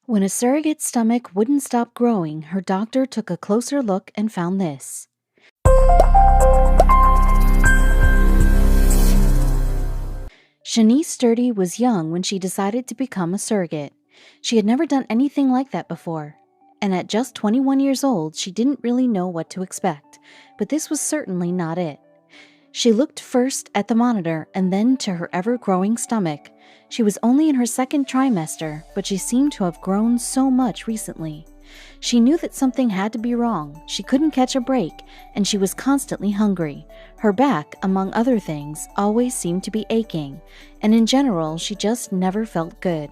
When a surrogate's stomach wouldn't stop growing, her doctor took a closer look and found this. Shanice Sturdy was young when she decided to become a surrogate. She had never done anything like that before. And at just 21 years old, she didn't really know what to expect. But this was certainly not it. She looked first at the monitor and then to her ever-growing stomach. She was only in her second trimester, but she seemed to have grown so much recently. She knew that something had to be wrong. She couldn't catch a break, and she was constantly hungry. Her back, among other things, always seemed to be aching, and in general, she just never felt good.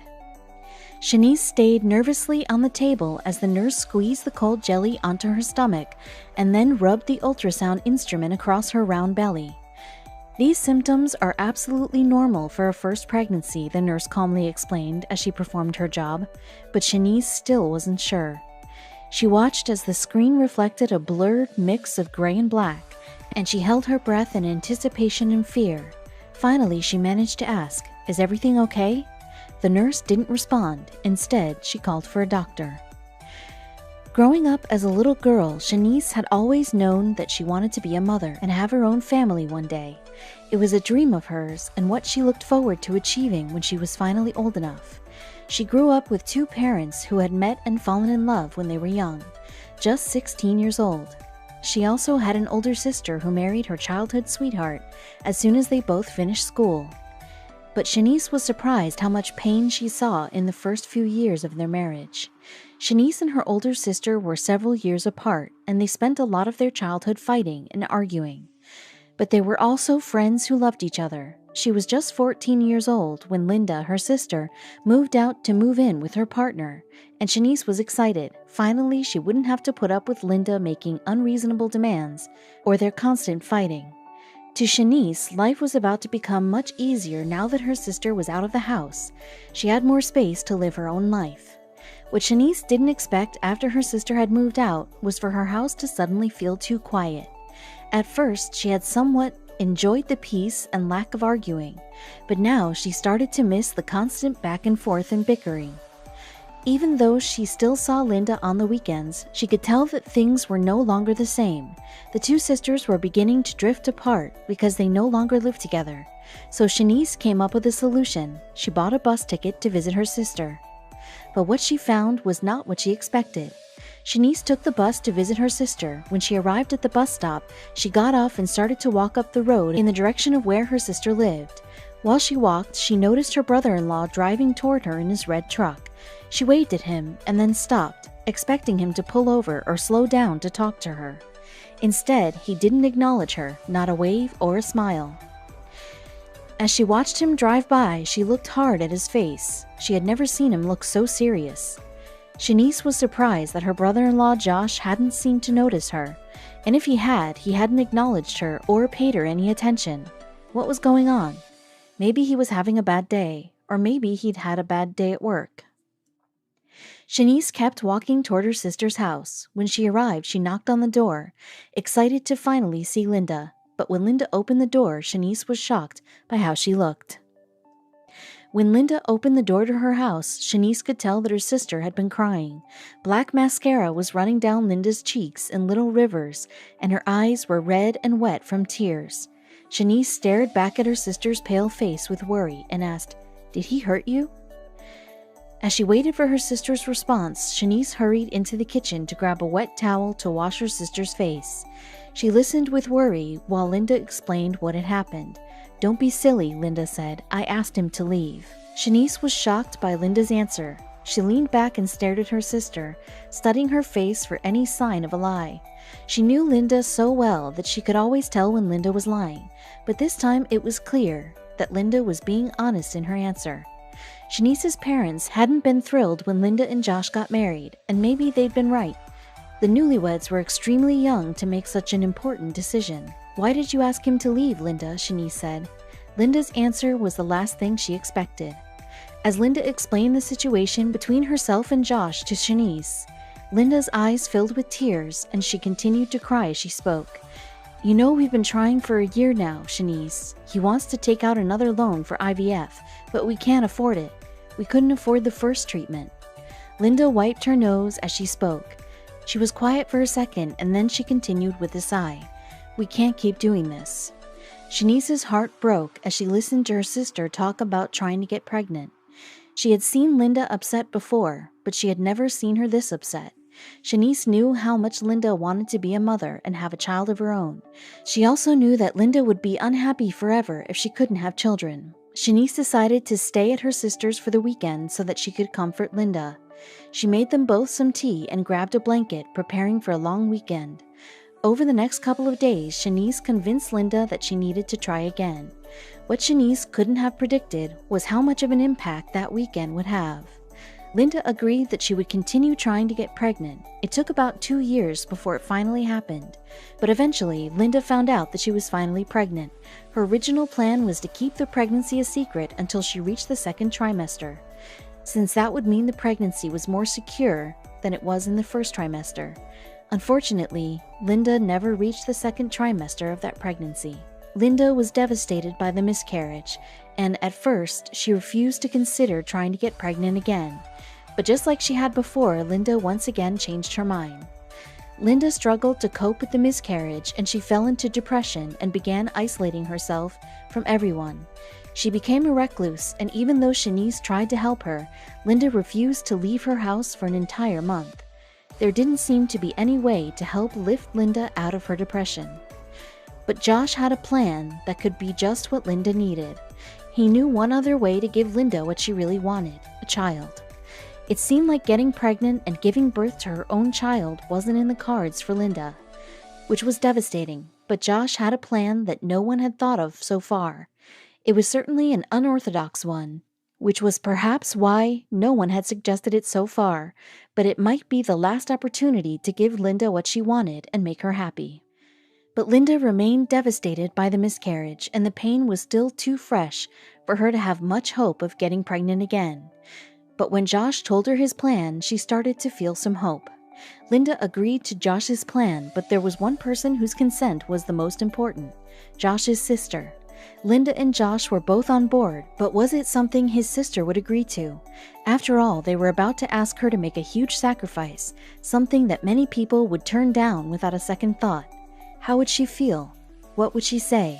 Shanice stayed nervously on the table as the nurse squeezed the cold jelly onto her stomach and then rubbed the ultrasound instrument across her round belly. These symptoms are absolutely normal for a first pregnancy, the nurse calmly explained as she performed her job, but Shanice still wasn't sure. She watched as the screen reflected a blurred mix of gray and black, and she held her breath in anticipation and fear. Finally, she managed to ask, "Is everything okay?" The nurse didn't respond. Instead, she called for a doctor. Growing up as a little girl, Shanice had always known that she wanted to be a mother and have her own family one day. It was a dream of hers and what she looked forward to achieving when she was finally old enough. She grew up with two parents who had met and fallen in love when they were young, just 16 years old. She also had an older sister who married her childhood sweetheart as soon as they both finished school. But Shanice was surprised how much pain she saw in the first few years of their marriage. Shanice and her older sister were several years apart, and they spent a lot of their childhood fighting and arguing. But they were also friends who loved each other. She was just 14 years old when Linda, her sister, moved out to move in with her partner, and Shanice was excited. Finally, she wouldn't have to put up with Linda making unreasonable demands or their constant fighting. To Shanice, life was about to become much easier now that her sister was out of the house. She had more space to live her own life. What Shanice didn't expect after her sister had moved out was for her house to suddenly feel too quiet. At first, she had somewhat enjoyed the peace and lack of arguing, but now she started to miss the constant back and forth and bickering. Even though she still saw Linda on the weekends, she could tell that things were no longer the same. The two sisters were beginning to drift apart because they no longer lived together. So Shanice came up with a solution. She bought a bus ticket to visit her sister. But what she found was not what she expected. Shanice took the bus to visit her sister. When she arrived at the bus stop, she got off and started to walk up the road in the direction of where her sister lived. While she walked, she noticed her brother-in-law driving toward her in his red truck. She waved at him and then stopped, expecting him to pull over or slow down to talk to her. Instead, he didn't acknowledge her, not a wave or a smile. As she watched him drive by, she looked hard at his face. She had never seen him look so serious. Shanice was surprised that her brother-in-law Josh hadn't seemed to notice her, and if he hadn't acknowledged her or paid her any attention. What was going on? Maybe he was having a bad day, or maybe he'd had a bad day at work. Shanice kept walking toward her sister's house. When she arrived, she knocked on the door, excited to finally see Linda. But when Linda opened the door, Shanice was shocked by how she looked. When Linda opened the door to her house, Shanice could tell that her sister had been crying. Black mascara was running down Linda's cheeks in little rivers, and her eyes were red and wet from tears. Shanice stared back at her sister's pale face with worry and asked, "Did he hurt you?" As she waited for her sister's response, Shanice hurried into the kitchen to grab a wet towel to wash her sister's face. She listened with worry while Linda explained what had happened. "Don't be silly," Linda said. "I asked him to leave." Shanice was shocked by Linda's answer. She leaned back and stared at her sister, studying her face for any sign of a lie. She knew Linda so well that she could always tell when Linda was lying, but this time it was clear that Linda was being honest in her answer. Shanice's parents hadn't been thrilled when Linda and Josh got married, and maybe they'd been right. The newlyweds were extremely young to make such an important decision. "Why did you ask him to leave, Linda?" Shanice said. Linda's answer was the last thing she expected. As Linda explained the situation between herself and Josh to Shanice, Linda's eyes filled with tears, and she continued to cry as she spoke. "You know we've been trying for a year now, Shanice. He wants to take out another loan for IVF, but we can't afford it. We couldn't afford the first treatment." Linda wiped her nose as she spoke. She was quiet for a second and then she continued with a sigh. "We can't keep doing this." Shanice's heart broke as she listened to her sister talk about trying to get pregnant. She had seen Linda upset before, but she had never seen her this upset. Shanice knew how much Linda wanted to be a mother and have a child of her own. She also knew that Linda would be unhappy forever if she couldn't have children. Shanice decided to stay at her sister's for the weekend so that she could comfort Linda. She made them both some tea and grabbed a blanket, preparing for a long weekend. Over the next couple of days, Shanice convinced Linda that she needed to try again. What Shanice couldn't have predicted was how much of an impact that weekend would have. Linda agreed that she would continue trying to get pregnant. It took about 2 years before it finally happened. But eventually, Linda found out that she was finally pregnant. Her original plan was to keep the pregnancy a secret until she reached the second trimester, since that would mean the pregnancy was more secure than it was in the first trimester. Unfortunately, Linda never reached the second trimester of that pregnancy. Linda was devastated by the miscarriage, and at first, she refused to consider trying to get pregnant again. But just like she had before, Linda once again changed her mind. Linda struggled to cope with the miscarriage, and she fell into depression and began isolating herself from everyone. She became a recluse, and even though Shanice tried to help her, Linda refused to leave her house for an entire month. There didn't seem to be any way to help lift Linda out of her depression. But Josh had a plan that could be just what Linda needed. He knew one other way to give Linda what she really wanted, a child. It seemed like getting pregnant and giving birth to her own child wasn't in the cards for Linda, which was devastating, but Josh had a plan that no one had thought of so far. It was certainly an unorthodox one, which was perhaps why no one had suggested it so far, but it might be the last opportunity to give Linda what she wanted and make her happy. But Linda remained devastated by the miscarriage, and the pain was still too fresh for her to have much hope of getting pregnant again. But when Josh told her his plan, she started to feel some hope. Linda agreed to Josh's plan, but there was one person whose consent was the most important: Josh's sister. Linda and Josh were both on board, but was it something his sister would agree to? After all, they were about to ask her to make a huge sacrifice, something that many people would turn down without a second thought. How would she feel? What would she say?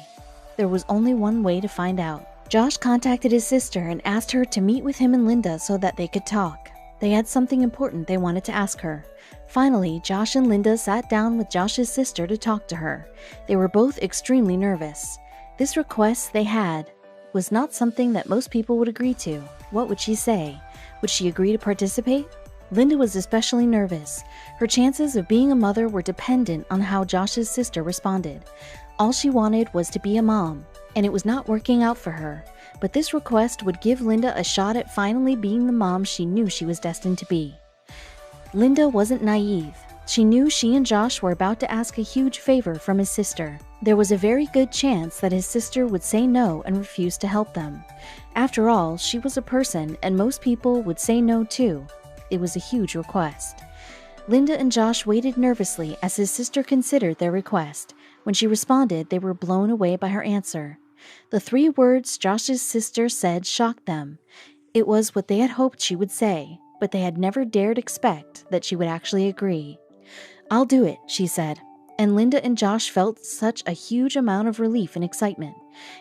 There was only one way to find out. Josh contacted his sister and asked her to meet with him and Linda so that they could talk. They had something important they wanted to ask her. Finally, Josh and Linda sat down with Josh's sister to talk to her. They were both extremely nervous. This request they had was not something that most people would agree to. What would she say? Would she agree to participate? Linda was especially nervous. Her chances of being a mother were dependent on how Josh's sister responded. All she wanted was to be a mom, and it was not working out for her. But this request would give Linda a shot at finally being the mom she knew she was destined to be. Linda wasn't naive. She knew she and Josh were about to ask a huge favor from his sister. There was a very good chance that his sister would say no and refuse to help them. After all, she was a person, and most people would say no too. It was a huge request. Linda and Josh waited nervously as his sister considered their request. When she responded, they were blown away by her answer. The 3 words Josh's sister said shocked them. It was what they had hoped she would say, but they had never dared expect that she would actually agree. "I'll do it," she said. And Linda and Josh felt such a huge amount of relief and excitement.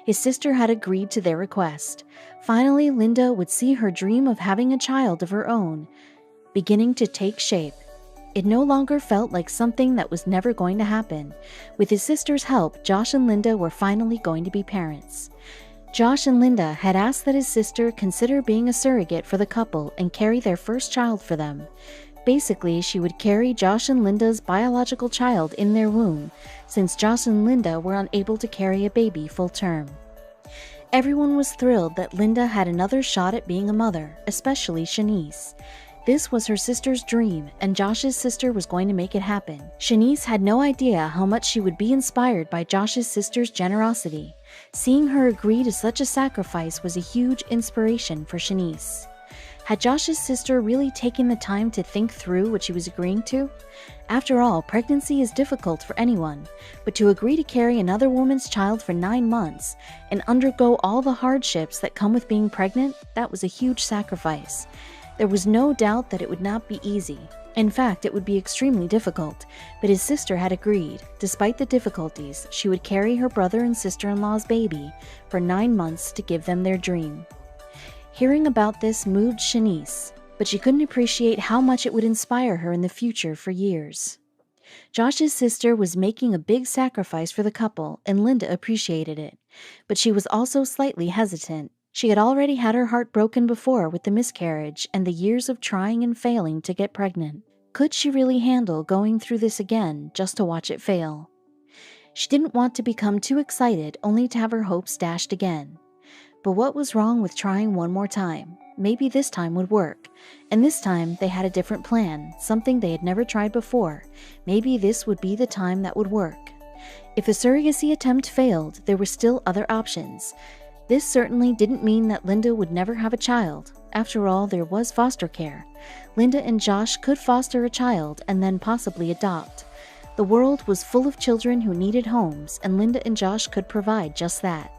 His sister had agreed to their request. Finally, Linda would see her dream of having a child of her own beginning to take shape. It no longer felt like something that was never going to happen. With his sister's help, Josh and Linda were finally going to be parents. Josh and Linda had asked that his sister consider being a surrogate for the couple and carry their first child for them. Basically, she would carry Josh and Linda's biological child in their womb, since Josh and Linda were unable to carry a baby full term. Everyone was thrilled that Linda had another shot at being a mother, especially Shanice. This was her sister's dream, and Josh's sister was going to make it happen. Shanice had no idea how much she would be inspired by Josh's sister's generosity. Seeing her agree to such a sacrifice was a huge inspiration for Shanice. Had Josh's sister really taken the time to think through what she was agreeing to? After all, pregnancy is difficult for anyone, but to agree to carry another woman's child for 9 months and undergo all the hardships that come with being pregnant, that was a huge sacrifice. There was no doubt that it would not be easy. In fact, it would be extremely difficult, but his sister had agreed. Despite the difficulties, she would carry her brother and sister-in-law's baby for 9 months to give them their dream. Hearing about this moved Shanice, but she couldn't appreciate how much it would inspire her in the future for years. Josh's sister was making a big sacrifice for the couple, and Linda appreciated it, but she was also slightly hesitant. She had already had her heart broken before with the miscarriage and the years of trying and failing to get pregnant. Could she really handle going through this again just to watch it fail? She didn't want to become too excited only to have her hopes dashed again. But what was wrong with trying one more time? Maybe this time would work. And this time they had a different plan, something they had never tried before. Maybe this would be the time that would work. If the surrogacy attempt failed, there were still other options. This certainly didn't mean that Linda would never have a child. After all, there was foster care. Linda and Josh could foster a child and then possibly adopt. The world was full of children who needed homes, and Linda and Josh could provide just that.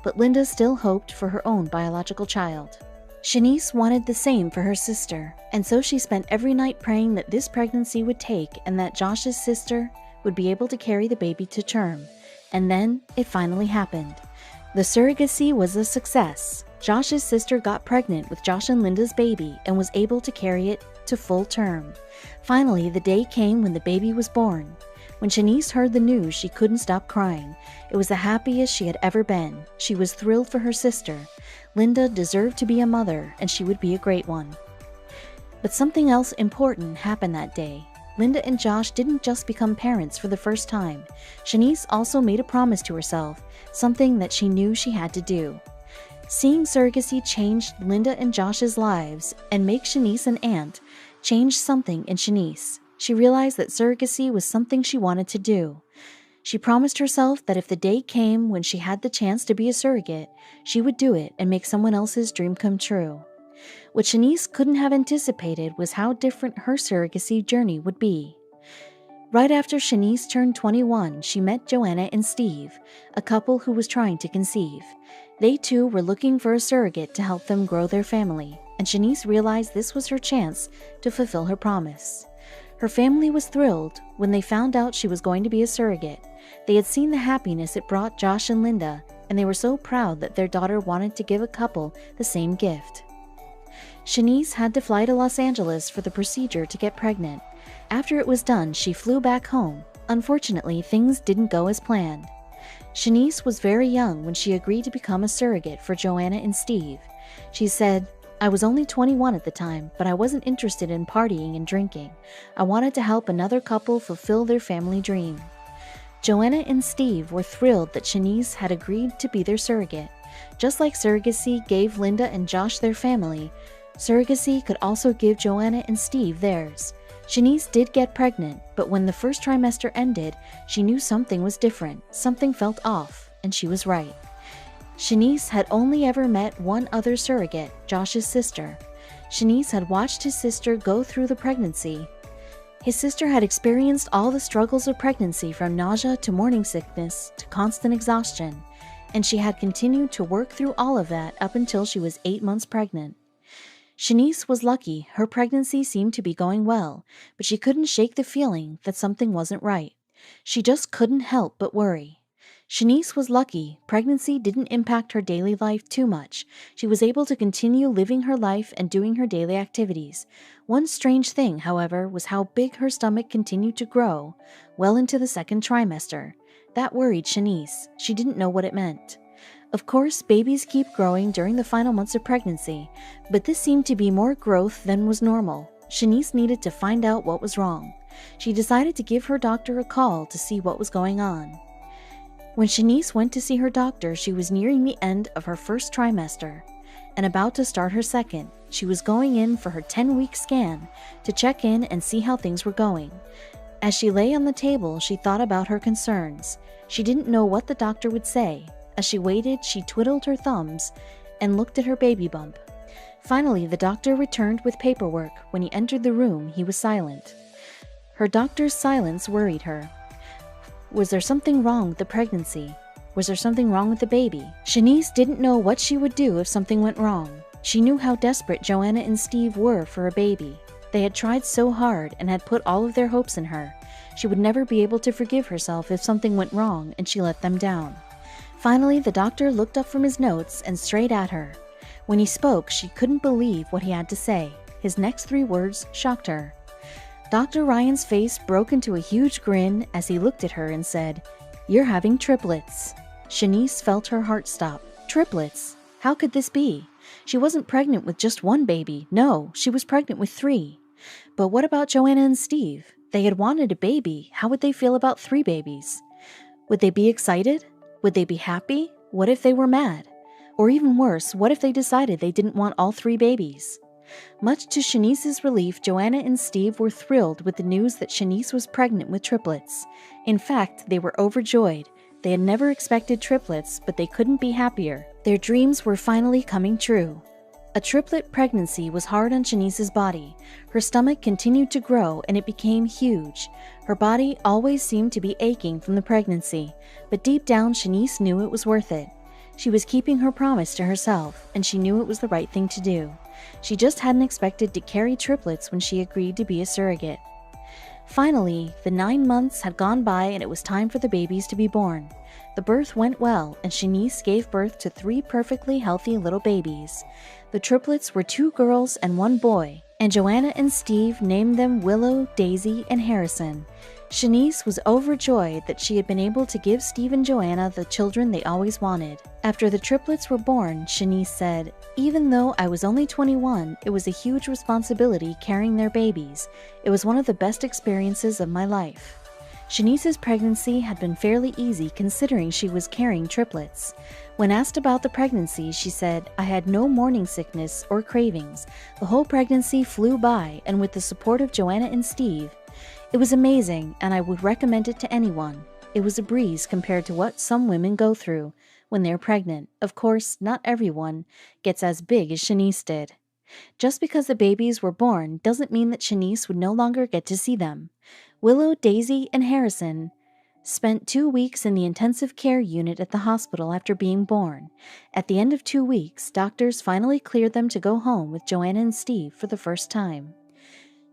But Linda still hoped for her own biological child. Shanice wanted the same for her sister, and so she spent every night praying that this pregnancy would take and that Josh's sister would be able to carry the baby to term. And then it finally happened. The surrogacy was a success. Josh's sister got pregnant with Josh and Linda's baby and was able to carry it to full term. Finally, the day came when the baby was born. When Shanice heard the news, she couldn't stop crying. It was the happiest she had ever been. She was thrilled for her sister. Linda deserved to be a mother, and she would be a great one. But something else important happened that day. Linda and Josh didn't just become parents for the first time. Shanice also made a promise to herself, something that she knew she had to do. Seeing surrogacy changed Linda and Josh's lives and make Shanice an aunt changed something in Shanice. She realized that surrogacy was something she wanted to do. She promised herself that if the day came when she had the chance to be a surrogate, she would do it and make someone else's dream come true. What Shanice couldn't have anticipated was how different her surrogacy journey would be. Right after Shanice turned 21, she met Joanna and Steve, a couple who was trying to conceive. They too were looking for a surrogate to help them grow their family, and Shanice realized this was her chance to fulfill her promise. Her family was thrilled when they found out she was going to be a surrogate. They had seen the happiness it brought Josh and Linda, and they were so proud that their daughter wanted to give a couple the same gift. Shanice had to fly to Los Angeles for the procedure to get pregnant. After it was done, she flew back home. Unfortunately, things didn't go as planned. Shanice was very young when she agreed to become a surrogate for Joanna and Steve. She said, "I was only 21 at the time, but I wasn't interested in partying and drinking. I wanted to help another couple fulfill their family dream." Joanna and Steve were thrilled that Shanice had agreed to be their surrogate. Just like surrogacy gave Linda and Josh their family, surrogacy could also give Joanna and Steve theirs. Shanice did get pregnant, but when the first trimester ended, she knew something was different. Something felt off, and she was right. Shanice had only ever met one other surrogate, Josh's sister. Shanice had watched his sister go through the pregnancy. His sister had experienced all the struggles of pregnancy, from nausea to morning sickness to constant exhaustion, and she had continued to work through all of that up until she was 8 months pregnant. Shanice was lucky. Her pregnancy seemed to be going well, but she couldn't shake the feeling that something wasn't right. She just couldn't help but worry. Shanice was lucky. Pregnancy didn't impact her daily life too much. She was able to continue living her life and doing her daily activities. One strange thing, however, was how big her stomach continued to grow, well into the second trimester. That worried Shanice. She didn't know what it meant. Of course, babies keep growing during the final months of pregnancy, but this seemed to be more growth than was normal. Shanice needed to find out what was wrong. She decided to give her doctor a call to see what was going on. When Shanice went to see her doctor, she was nearing the end of her first trimester and about to start her second. She was going in for her 10-week scan to check in and see how things were going. As she lay on the table, she thought about her concerns. She didn't know what the doctor would say. As she waited, she twiddled her thumbs and looked at her baby bump. Finally, the doctor returned with paperwork. When he entered the room, he was silent. Her doctor's silence worried her. Was there something wrong with the pregnancy? Was there something wrong with the baby? Shanice didn't know what she would do if something went wrong. She knew how desperate Joanna and Steve were for a baby. They had tried so hard and had put all of their hopes in her. She would never be able to forgive herself if something went wrong and she let them down. Finally, the doctor looked up from his notes and straight at her. When he spoke, she couldn't believe what he had to say. His next 3 words shocked her. Dr. Ryan's face broke into a huge grin as he looked at her and said, "You're having triplets." Shanice felt her heart stop. Triplets? How could this be? She wasn't pregnant with just 1 baby. No, she was pregnant with 3. But what about Joanna and Steve? They had wanted a baby. How would they feel about 3 babies? Would they be excited? Would they be happy? What if they were mad? Or even worse, what if they decided they didn't want all 3 babies? Much to Shanice's relief, Joanna and Steve were thrilled with the news that Shanice was pregnant with triplets. In fact, they were overjoyed. They had never expected triplets, but they couldn't be happier. Their dreams were finally coming true. A triplet pregnancy was hard on Shanice's body. Her stomach continued to grow and it became huge. Her body always seemed to be aching from the pregnancy, but deep down Shanice knew it was worth it. She was keeping her promise to herself, and she knew it was the right thing to do. She just hadn't expected to carry triplets when she agreed to be a surrogate. Finally, the 9 months had gone by and it was time for the babies to be born. The birth went well, and Shanice gave birth to 3 perfectly healthy little babies. The triplets were 2 girls and 1 boy, and Joanna and Steve named them Willow, Daisy, and Harrison. Shanice was overjoyed that she had been able to give Steve and Joanna the children they always wanted. After the triplets were born, Shanice said, "Even though I was only 21, it was a huge responsibility carrying their babies. It was one of the best experiences of my life." Shanice's pregnancy had been fairly easy considering she was carrying triplets. When asked about the pregnancy, she said, "I had no morning sickness or cravings. The whole pregnancy flew by, and with the support of Joanna and Steve, it was amazing, and I would recommend it to anyone. It was a breeze compared to what some women go through when they're pregnant. Of course, not everyone gets as big as Shanice did." Just because the babies were born doesn't mean that Shanice would no longer get to see them. Willow, Daisy, and Harrison spent 2 weeks in the intensive care unit at the hospital after being born. At the end of 2 weeks, doctors finally cleared them to go home with Joanna and Steve for the first time.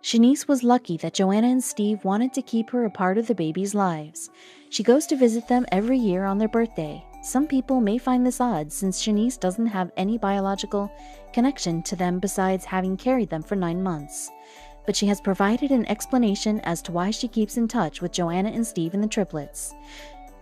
Shanice was lucky that Joanna and Steve wanted to keep her a part of the babies' lives. She goes to visit them every year on their birthday. Some people may find this odd since Shanice doesn't have any biological connection to them besides having carried them for 9 months. But she has provided an explanation as to why she keeps in touch with Joanna and Steve and the triplets.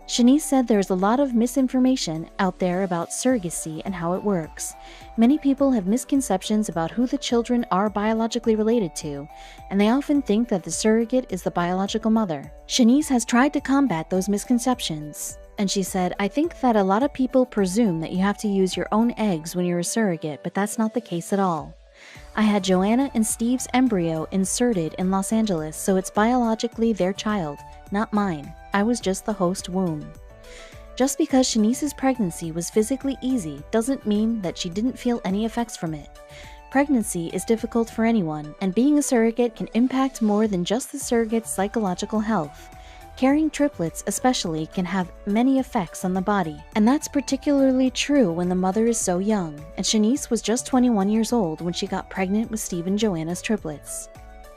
Shanice said there's a lot of misinformation out there about surrogacy and how it works. Many people have misconceptions about who the children are biologically related to, and they often think that the surrogate is the biological mother. Shanice has tried to combat those misconceptions, and she said, "I think that a lot of people presume that you have to use your own eggs when you're a surrogate, but that's not the case at all. I had Joanna and Steve's embryo inserted in Los Angeles, so it's biologically their child, not mine. I was just the host womb." Just because Shanice's pregnancy was physically easy doesn't mean that she didn't feel any effects from it. Pregnancy is difficult for anyone, and being a surrogate can impact more than just the surrogate's psychological health. Carrying triplets especially can have many effects on the body, and that's particularly true when the mother is so young, and Shanice was just 21 years old when she got pregnant with Steve and Joanna's triplets.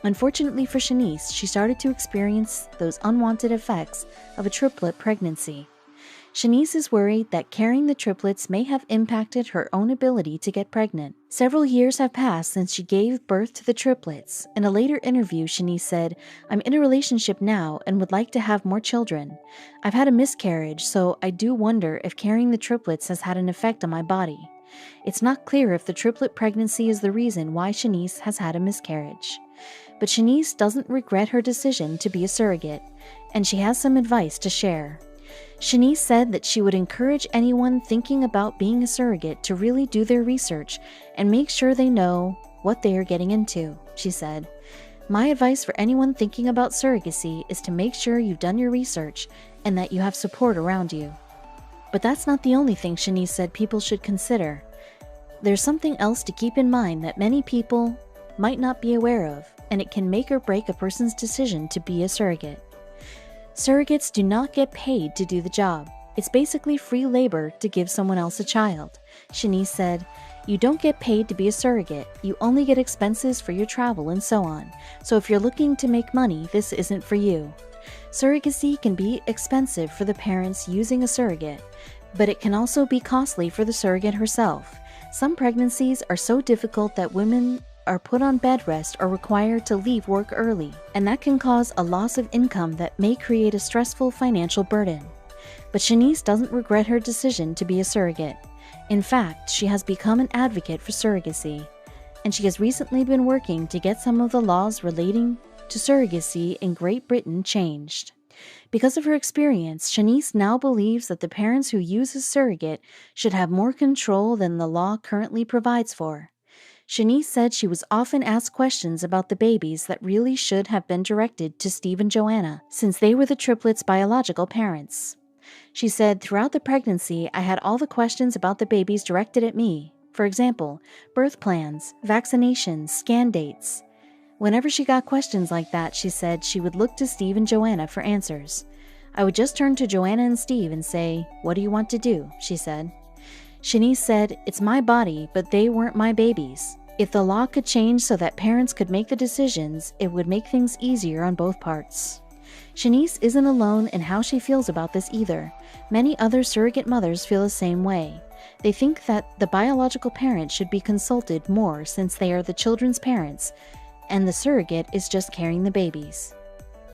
Unfortunately for Shanice, she started to experience those unwanted effects of a triplet pregnancy. Shanice is worried that carrying the triplets may have impacted her own ability to get pregnant. Several years have passed since she gave birth to the triplets. In a later interview, Shanice said, "I'm in a relationship now and would like to have more children. I've had a miscarriage, so I do wonder if carrying the triplets has had an effect on my body. It's not clear if the triplet pregnancy is the reason why Shanice has had a miscarriage." But Shanice doesn't regret her decision to be a surrogate, and she has some advice to share. Shanice said that she would encourage anyone thinking about being a surrogate to really do their research and make sure they know what they are getting into. She said, "My advice for anyone thinking about surrogacy is to make sure you've done your research and that you have support around you." But that's not the only thing Shanice said people should consider. There's something else to keep in mind that many people might not be aware of, and it can make or break a person's decision to be a surrogate. Surrogates do not get paid to do the job. It's basically free labor to give someone else a child. Shanice said, You don't get paid to be a surrogate, you only get expenses for your travel and so on, so if you're looking to make money, this isn't for you. Surrogacy can be expensive for the parents using a surrogate, but it can also be costly for the surrogate herself. Some pregnancies are so difficult that women are put on bed rest or required to leave work early, and that can cause a loss of income that may create a stressful financial burden. But Shanice doesn't regret her decision to be a surrogate. In fact, she has become an advocate for surrogacy, and she has recently been working to get some of the laws relating to surrogacy in Great Britain changed. Because of her experience, Shanice now believes that the parents who use a surrogate should have more control than the law currently provides for. Shanice said she was often asked questions about the babies that really should have been directed to Steve and Joanna, since they were the triplets' biological parents. She said, "Throughout the pregnancy, I had all the questions about the babies directed at me. For example, birth plans, vaccinations, scan dates. Whenever she got questions like that, she said she would look to Steve and Joanna for answers. I would just turn to Joanna and Steve and say, 'What do you want to do?' she said." Shanice said, "It's my body, but they weren't my babies. If the law could change so that parents could make the decisions, it would make things easier on both parts." Shanice isn't alone in how she feels about this either. Many other surrogate mothers feel the same way. They think that the biological parent should be consulted more since they are the children's parents, and the surrogate is just carrying the babies.